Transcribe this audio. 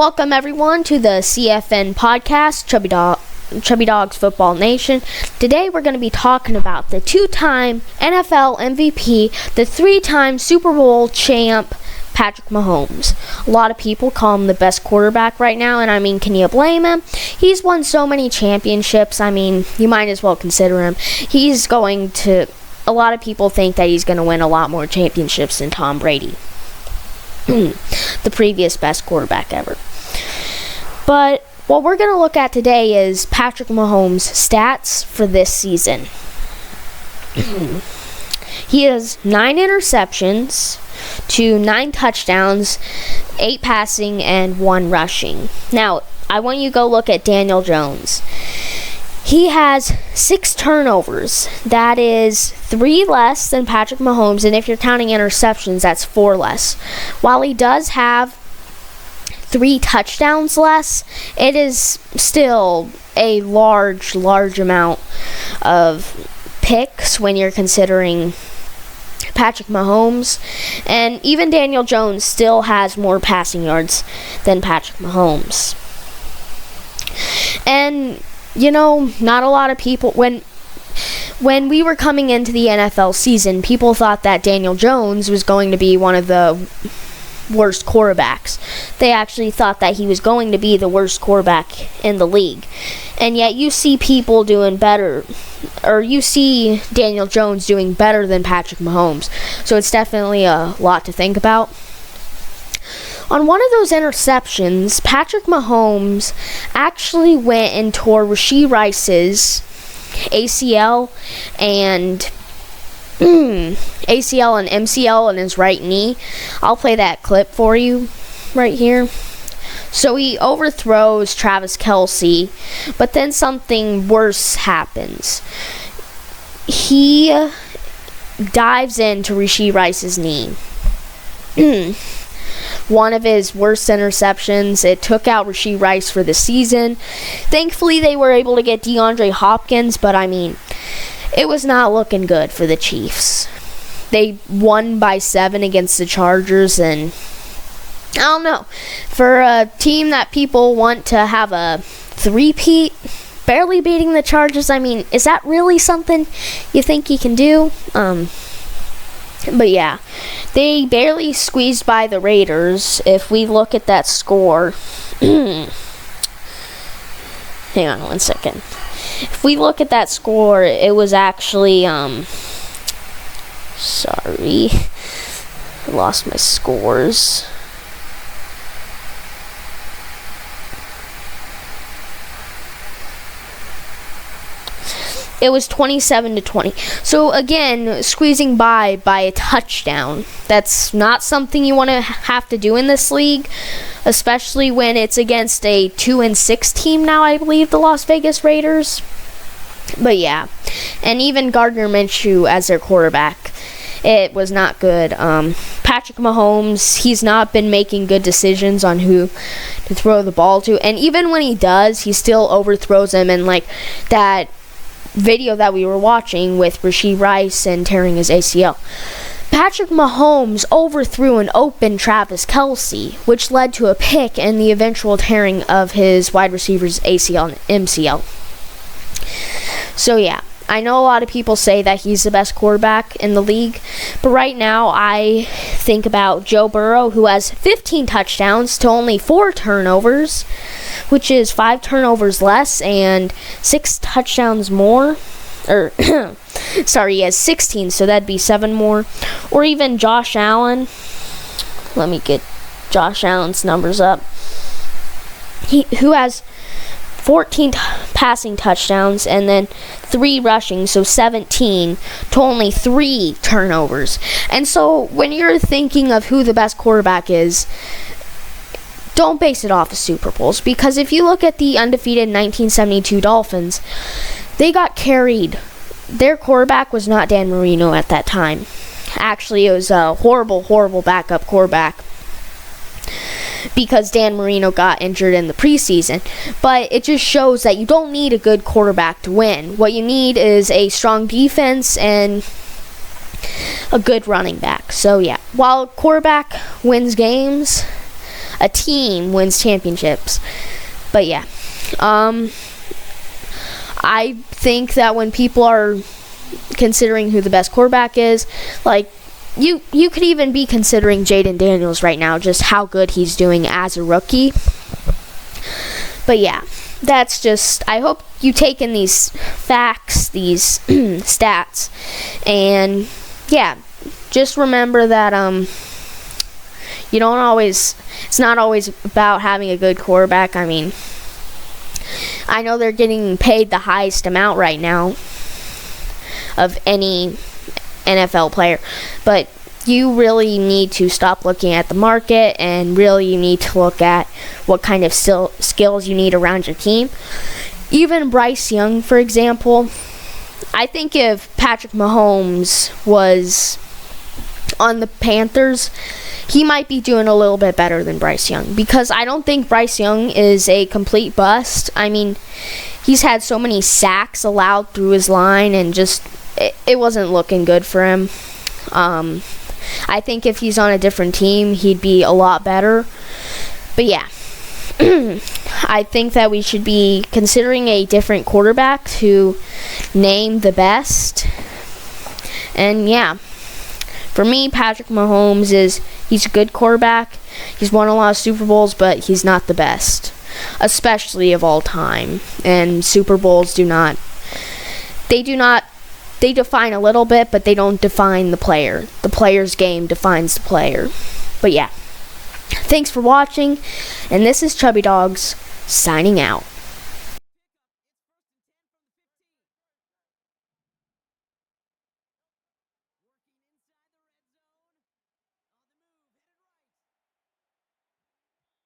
Welcome everyone to the CFN podcast, Chubby Dogs Football Nation. Today we're going to be talking about the two-time NFL MVP, the three-time Super Bowl champ, Patrick Mahomes. A lot of people call him the best quarterback right now, and I mean, can you blame him? He's won so many championships. I mean, you might as well consider him. A lot of people think that he's going to win a lot more championships than Tom Brady, the previous best quarterback ever. But what we're going to look at today is Patrick Mahomes' stats for this season. He has 9 interceptions to 9 touchdowns, 8 passing, and 1 rushing. Now, I want you to go look at Daniel Jones. He has 6 turnovers. That is 3 less than Patrick Mahomes, and if you're counting interceptions, that's 4 less. While he does have 3 touchdowns less, it is still a large amount of picks when you're considering Patrick Mahomes. And even Daniel Jones still has more passing yards than Patrick Mahomes. And not a lot of people, when we were coming into the NFL season, people thought that Daniel Jones was going to be one of the worst quarterbacks. They actually thought that he was going to be the worst quarterback in the league. And yet you see people doing better, or you see Daniel Jones doing better than Patrick Mahomes. So it's definitely a lot to think about. On one of those interceptions, Patrick Mahomes actually went and tore Rashee Rice's ACL and MCL in his right knee. I'll play that clip for you right here. So he overthrows Travis Kelce, but then something worse happens. He dives into Rashee Rice's knee. One of his worst interceptions. It took out Rashee Rice for the season. Thankfully, they were able to get DeAndre Hopkins, but I mean, it was not looking good for the Chiefs. They won by 7 against the Chargers, and I don't know. For a team that people want to have a three-peat, barely beating the Chargers, I mean, is that really something you think you can do? But yeah, they barely squeezed by the Raiders. If we look at that score, hang on one second. If we look at that score, it was actually, sorry, I lost my scores. It was 27-20. So again, squeezing by a touchdown. That's not something you want to have to do in this league, especially when it's against a 2-6 team now, I believe, the Las Vegas Raiders. But yeah, and even Gardner Minshew as their quarterback, it was not good. Patrick Mahomes, he's not been making good decisions on who to throw the ball to, and even when he does, he still overthrows them, and like that video that we were watching with Rashee Rice and tearing his ACL. Patrick Mahomes overthrew an open Travis Kelce, which led to a pick and the eventual tearing of his wide receiver's ACL and MCL. So yeah, I know a lot of people say that he's the best quarterback in the league, but right now I think about Joe Burrow, who has 15 touchdowns to only 4 turnovers, which is 5 turnovers less and 6 touchdowns more. He has 16, so that'd be 7 more. Or even Josh Allen. Let me get Josh Allen's numbers up. Who has 14 passing touchdowns and then 3 rushing, so 17 to only 3 turnovers. And so when you're thinking of who the best quarterback is, don't base it off of Super Bowls, because if you look at the undefeated 1972 Dolphins, they got carried. Their quarterback was not Dan Marino at that time. Actually, it was a horrible backup quarterback, because Dan Marino got injured in the preseason. But it just shows that you don't need a good quarterback to win. What you need is a strong defense and a good running back. So yeah, while quarterback wins games, a team wins championships. But yeah, I think that when people are considering who the best quarterback is, like, you could even be considering Jaden Daniels right now, just how good he's doing as a rookie. But yeah, that's just, I hope you take in these facts, these stats, and yeah, just remember that you don't always, it's not always about having a good quarterback. I mean, I know they're getting paid the highest amount right now of any NFL player, but you really need to stop looking at the market, and really you need to look at what kind of skills you need around your team. Even Bryce Young, for example, I think if Patrick Mahomes was on the Panthers, he might be doing a little bit better than Bryce Young, because I don't think Bryce Young is a complete bust. I mean, he's had so many sacks allowed through his line, and just it wasn't looking good for him. I think if he's on a different team, he'd be a lot better. But yeah, I think that we should be considering a different quarterback to name the best. And yeah, for me, Patrick Mahomes he's a good quarterback. He's won a lot of Super Bowls, but he's not the best, especially of all time. And Super Bowls they define a little bit, but they don't define the player. The player's game defines the player. But yeah, thanks for watching, and this is Chubby Dogs signing out.